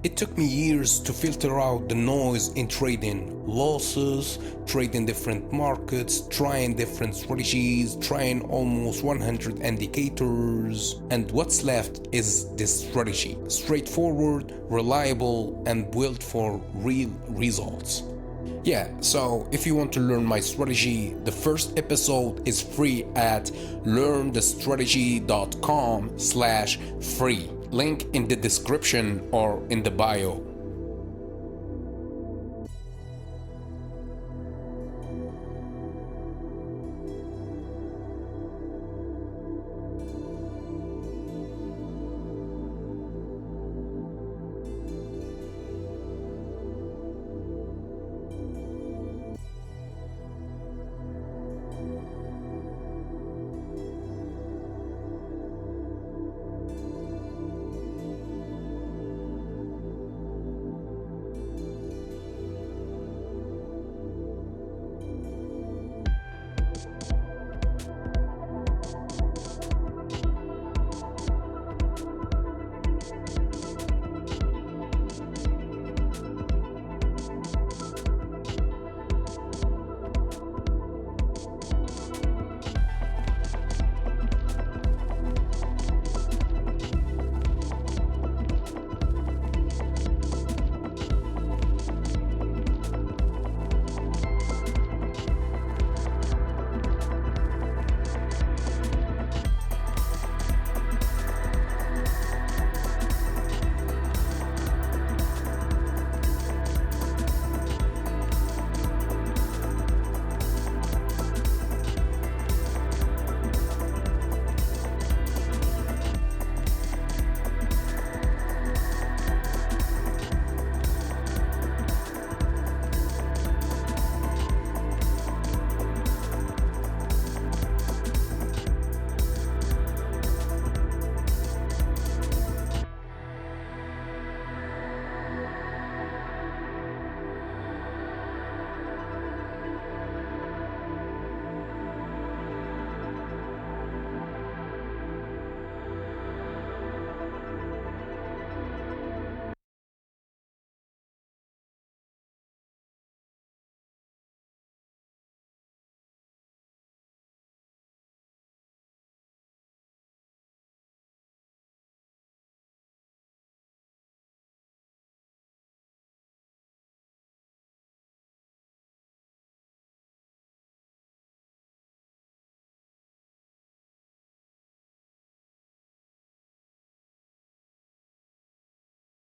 It took me years to filter out the noise in trading, losses, trading different markets, trying different strategies, trying almost 100 indicators, and what's left is this strategy, straightforward, reliable, and built for real results. Yeah, so if you want to learn my strategy, the first episode is free at learnthestrategy.com/free. Link in the description or in the bio.